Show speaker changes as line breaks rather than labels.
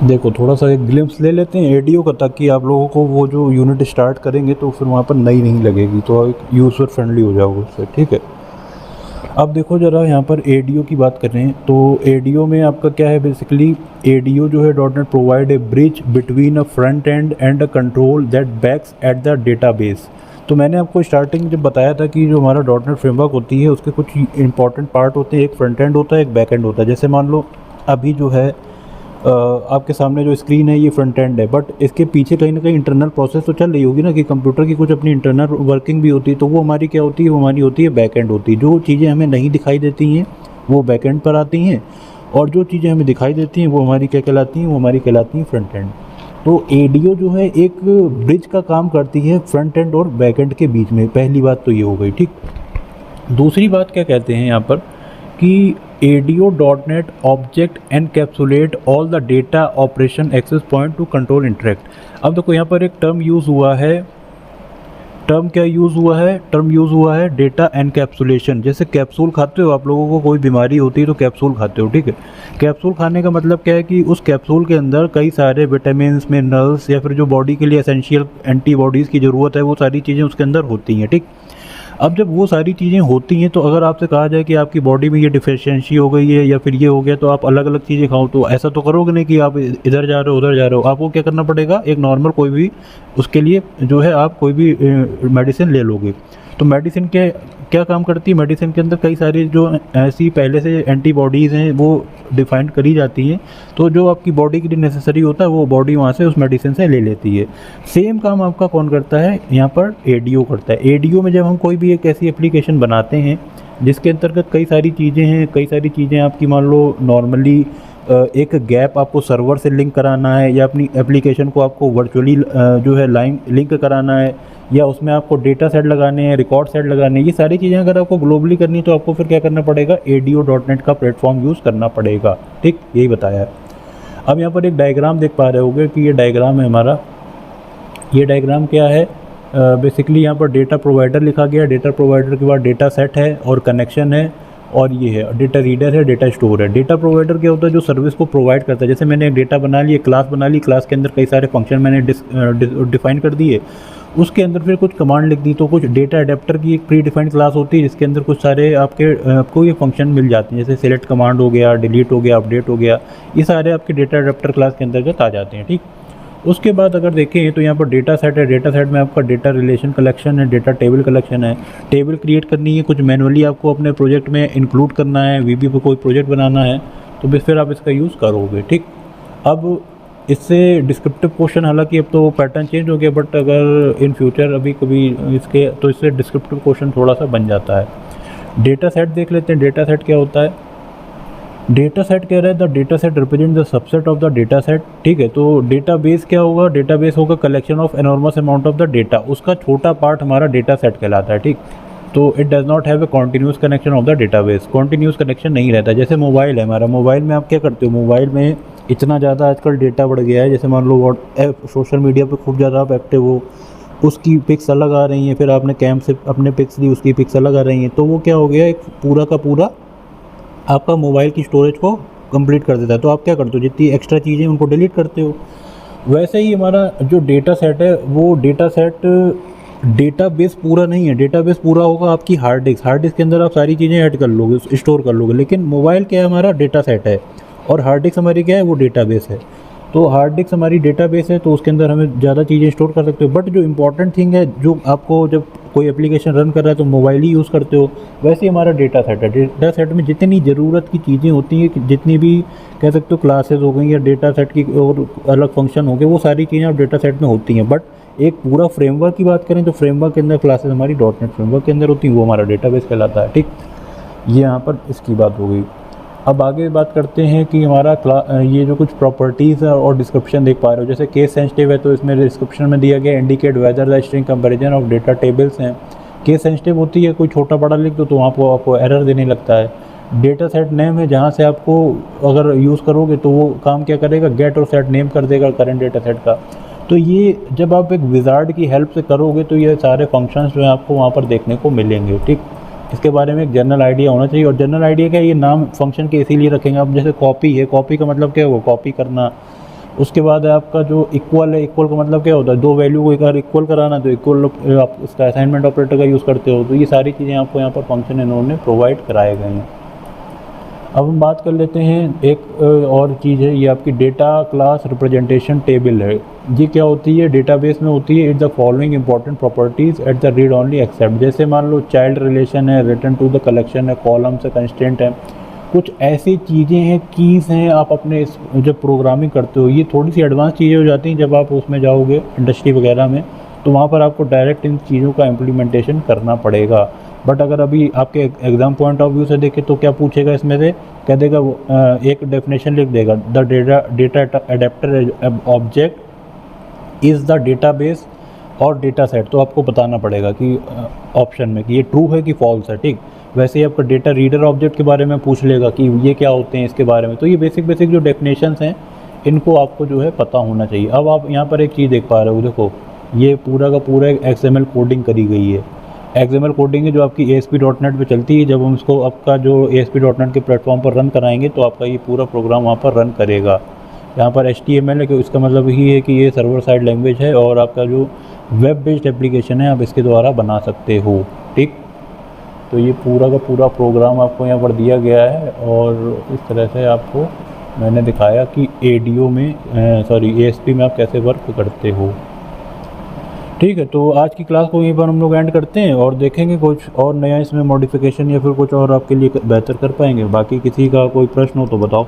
देखो थोड़ा सा एक ग्लिम्स ले लेते हैं एडीओ का, ताकि आप लोगों को वो जो यूनिट स्टार्ट करेंगे तो फिर वहाँ पर नई नहीं लगेगी, तो एक यूज़र फ्रेंडली हो जाओगे उससे, ठीक है। अब देखो ज़रा यहाँ पर एडीओ की बात कर रहे हैं, तो एडीओ में आपका क्या है बेसिकली, एडीओ जो है dot net provide a bridge between a front end a control that backs at the database. तो मैंने आपको स्टार्टिंग जब बताया था कि जो हमारा डॉट नेट फ्रेमवर्क होती है उसके कुछ इंपॉर्टेंट पार्ट होते हैं, एक फ्रंट एंड होता है, एक बैक एंड होता है। जैसे मान लो अभी जो है आपके सामने जो स्क्रीन है ये फ्रंट एंड है, बट इसके पीछे कहीं ना कहीं इंटरनल प्रोसेस तो चल रही होगी ना, कि कंप्यूटर की कुछ अपनी इंटरनल वर्किंग भी होती है, तो वो हमारी क्या होती है, वो हमारी होती है बैक एंड होती है। जो चीज़ें हमें नहीं दिखाई देती हैं वो बैक एंड पर आती हैं, और जो चीज़ें हमें दिखाई देती हैं वो हमारी क्या कहलाती हैं, वो हमारी कहलाती हैं फ्रंट एंड। तो एडीओ जो है एक ब्रिज का काम करती है फ्रंट एंड और बैक एंड के बीच में। पहली बात तो ये हो गई, ठीक। दूसरी बात क्या कहते हैं यहाँ पर कि ADO.NET object encapsulate all the data operation access point to control interact. अब देखो यहाँ पर एक टर्म यूज़ हुआ है, टर्म क्या यूज़ हुआ है, टर्म यूज़ हुआ है डेटा एनकैप्सुलेशन। जैसे कैप्सूल खाते हो आप लोगों को, कोई बीमारी होती है तो कैप्सूल खाते हो, ठीक है। कैप्सूल खाने का मतलब क्या है कि उस कैप्सूल के अंदर कई सारे विटामिन, मिनरल्स या फिर जो बॉडी के लिए एसेंशियल एंटीबॉडीज़ की ज़रूरत है वो सारी चीज़ें उसके अंदर होती हैं, ठीक। अब जब वो सारी चीज़ें होती हैं तो अगर आपसे कहा जाए कि आपकी बॉडी में ये डिफिशियंसी हो गई है या फिर ये हो गया, तो आप अलग अलग चीज़ें खाओ, तो ऐसा तो करोगे नहीं कि आप इधर जा रहे हो उधर जा रहे हो। आपको क्या करना पड़ेगा, एक नॉर्मल कोई भी उसके लिए जो है आप कोई भी मेडिसिन ले लोगे। तो मेडिसिन के क्या काम करती है, मेडिसिन के अंदर कई सारी जो ऐसी पहले से एंटीबॉडीज़ हैं वो डिफाइन करी जाती हैं, तो जो आपकी बॉडी के लिए नेसेसरी होता है वो बॉडी वहाँ से उस मेडिसिन से ले लेती है। सेम काम आपका कौन करता है, यहाँ पर एडीओ करता है। एडीओ में जब हम कोई भी एक ऐसी एप्लीकेशन बनाते हैं जिसके अंतर्गत कई सारी चीज़ें हैं, कई सारी चीज़ें आपकी मान लो नॉर्मली एक गैप आपको सर्वर से लिंक कराना है, या अपनी एप्लीकेशन को आपको वर्चुअली जो है लाइन लिंक कराना है, या उसमें आपको डेटा सेट लगाने हैं, रिकॉर्ड सेट लगाने हैं, ये सारी चीज़ें अगर आपको ग्लोबली करनी है तो आपको फिर क्या करना पड़ेगा, ADO.NET का प्लेटफॉर्म यूज़ करना पड़ेगा, ठीक। यही बताया है। अब यहाँ पर एक डायग्राम देख पा रहे होगे कि ये डायग्राम है हमारा। ये डायग्राम क्या है, बेसिकली यहाँ पर डेटा प्रोवाइडर लिखा गया है, डेटा प्रोवाइडर के बाद डेटा सेट है और कनेक्शन है, और ये है डेटा रीडर है, डेटा स्टोर है। डेटा प्रोवाइडर क्या होता है, जो सर्विस को प्रोवाइड करता है। जैसे मैंने एक डेटा बना ली, क्लास बना ली, क्लास के अंदर कई सारे फंक्शन मैंने डिफाइन कर दिए, उसके अंदर फिर कुछ कमांड लिख दी, तो कुछ डेटा अडेप्टर की एक प्री डिफाइंड क्लास होती है जिसके अंदर कुछ सारे आपको ये फंक्शन मिल जाते हैं, जैसे सेलेक्ट कमांड हो गया, डिलीट हो गया, अपडेट हो गया, ये सारे आपके डेटा अडेप्टर क्लास के अंतर्गत आ जाते हैं, ठीक। उसके बाद अगर देखें तो यहाँ पर डेटा सेट है, डेटा सेट में आपका डेटा रिलेशन कलेक्शन है, डेटा टेबल कलेक्शन है। टेबल क्रिएट करनी है, कुछ मैनुअली आपको अपने प्रोजेक्ट में इंक्लूड करना है, वीबी पे कोई प्रोजेक्ट बनाना है तो बस फिर आप इसका यूज़ करोगे, ठीक। अब इससे डिस्क्रिप्टिव क्वेश्चन, हालांकि अब तो पैटर्न चेंज हो गया, बट अगर इन फ्यूचर अभी कभी इसके तो इससे डिस्क्रिप्टिव क्वेश्चन थोड़ा सा बन जाता है। डेटा सेट देख लेते हैं, डेटा सेट क्या होता है। डेटा सेट कह रहा है the data set represent the subset of the data set, ठीक है। तो डेटाबेस क्या होगा, डेटाबेस होगा collection of enormous amount of the data, उसका छोटा पार्ट हमारा डेटा सेट कहलाता है, ठीक। तो it does not have a continuous connection of the database, continuous connection नहीं रहता। जैसे मोबाइल है हमारा, मोबाइल में आप क्या करते हो, मोबाइल में इतना ज़्यादा आजकल डेटा बढ़ गया है, जैसे मान लो सोशल मीडिया पे खूब ज़्यादा आप एक्टिव हो, उसकी पिक्स अलग आ रही हैं, फिर आपने कैम से अपने पिक्स ली, उसकी पिक्स अलग आ रही हैं, तो वो क्या हो गया, एक पूरा का पूरा आपका मोबाइल की स्टोरेज को कंप्लीट कर देता है। तो आप क्या करते हो, जितनी एक्स्ट्रा चीज़ें उनको डिलीट करते हो। वैसे ही हमारा जो डेटा सेट है वो डेटा सेट डेटाबेस पूरा नहीं है, डेटाबेस पूरा होगा आपकी हार्ड डिस्क, हार्ड डिस्क के अंदर आप सारी चीज़ें ऐड कर लोगे, स्टोर कर लोगे। लेकिन मोबाइल क्या है, हमारा डेटा सेट है, और हार्ड डिस्क हमारी क्या है, वो डेटाबेस है। तो हार्ड डिस्क हमारी डेटाबेस है, तो उसके अंदर हमें ज़्यादा चीज़ें स्टोर कर सकते हो। बट जो इंपॉर्टेंट थिंग है, जो आपको जब कोई एप्लीकेशन रन कर रहा है तो मोबाइल ही यूज़ करते हो, वैसे ही हमारा डेटा सेट है। डेटा सेट में जितनी ज़रूरत की चीज़ें होती हैं, जितनी भी कह सकते हो क्लासेस हो गई या डेटा सेट की और अलग फंक्शन हो गए, वो सारी चीज़ें अब डेटा सेट में होती हैं। बट एक पूरा फ्रेमवर्क की बात करें तो फ्रेमवर्क के अंदर क्लासेस हमारी .NET फ्रेमवर्क के अंदर होती हैं, वो हमारा डेटाबेस कहलाता है, ठीक। ये यहाँ पर इसकी बात हो गई। अब आगे बात करते हैं कि हमारा ये जो कुछ प्रॉपर्टीज़ और डिस्क्रिप्शन देख पा रहे हो, जैसे केस सेंसिटिव है तो इसमें डिस्क्रिप्शन में दिया गया indicate whether the string comparison of data tables हैं। केस सेंसिटिव होती है, कोई छोटा बड़ा लिख दो तो वहाँ पर आपको एरर देने लगता है। डेटा सेट नेम है, जहाँ से आपको अगर यूज़ करोगे तो वो काम क्या करेगा, गेट और सेट नेम कर देगा करंट डेटा सेट का। तो ये जब आप एक विजार्ड की हेल्प से करोगे तो ये सारे फंक्शंस जो है आपको वहाँ पर देखने को मिलेंगे, ठीक। इसके बारे में एक जनरल आइडिया होना चाहिए। और जनरल आइडिया क्या है, ये नाम फंक्शन के इसीलिए रखेंगे। अब जैसे कॉपी है, कॉपी का मतलब क्या है, वो कॉपी करना। उसके बाद है आपका जो इक्वल है, इक्वल का मतलब क्या होता है, दो वैल्यू को अगर इक्वल कराना तो इक्वल आप इसका असाइनमेंट ऑपरेटर का यूज़ करते हो। तो ये सारी चीज़ें आपको यहाँ पर फंक्शन इन्होंने प्रोवाइड कराए गए हैं। अब हम बात कर लेते हैं एक और चीज़ है, ये आपकी डेटा क्लास रिप्रेजेंटेशन टेबल है। ये क्या होती है, डेटाबेस में होती है, it the following important properties at the read only except. जैसे मान लो चाइल्ड रिलेशन है, रिटर्न टू द कलेक्शन है, कॉलम्स है, कंस्टेंट है, कुछ ऐसी चीज़ें हैं, कीज़ हैं। आप अपने जब प्रोग्रामिंग करते हो, ये थोड़ी सी एडवांस चीज़ें हो जाती हैं जब आप उसमें जाओगे इंडस्ट्री वगैरह में, तो वहाँ पर आपको डायरेक्ट इन चीज़ों का इम्प्लीमेंटेशन करना पड़ेगा। बट अगर अभी आपके एग्ज़ाम पॉइंट ऑफ व्यू से देखें तो क्या पूछेगा इसमें से, कह देगा एक डेफिनेशन लिख देगा, the data adapter object is the database और डेटा सेट। तो आपको बताना पड़ेगा कि ऑप्शन में कि ये ट्रू है कि फॉल्स है, ठीक। वैसे ही आपका डेटा रीडर ऑब्जेक्ट के बारे में पूछ लेगा कि ये क्या होते हैं इसके बारे में। तो ये बेसिक जो डेफिनेशंस हैं इनको आपको जो है पता होना चाहिए। अब आप यहाँ पर एक चीज़ देख पा रहे हो, देखो ये पूरा का पूरा XML कोडिंग करी गई है। XML कोडिंग है जो आपकी ASP.NET पे चलती है। जब हम इसको आपका जो ASP.NET के प्लेटफॉर्म पर रन कराएंगे तो आपका ये पूरा प्रोग्राम वहाँ पर रन करेगा। यहाँ पर HTML है कि इसका मतलब यही है कि ये सर्वर साइड लैंग्वेज है और आपका जो वेब बेस्ड एप्लीकेशन है आप इसके द्वारा बना सकते हो, ठीक। तो ये पूरा का पूरा प्रोग्राम आपको यहाँ पर दिया गया है और इस तरह से आपको मैंने दिखाया कि ADO में ASP में आप कैसे वर्क करते हो, ठीक है। तो आज की क्लास को यहीं पर हम लोग एंड करते हैं और देखेंगे कुछ और नया इसमें मॉडिफिकेशन या फिर कुछ और आपके लिए बेहतर कर पाएंगे। बाकी किसी का कोई प्रश्न हो तो बताओ।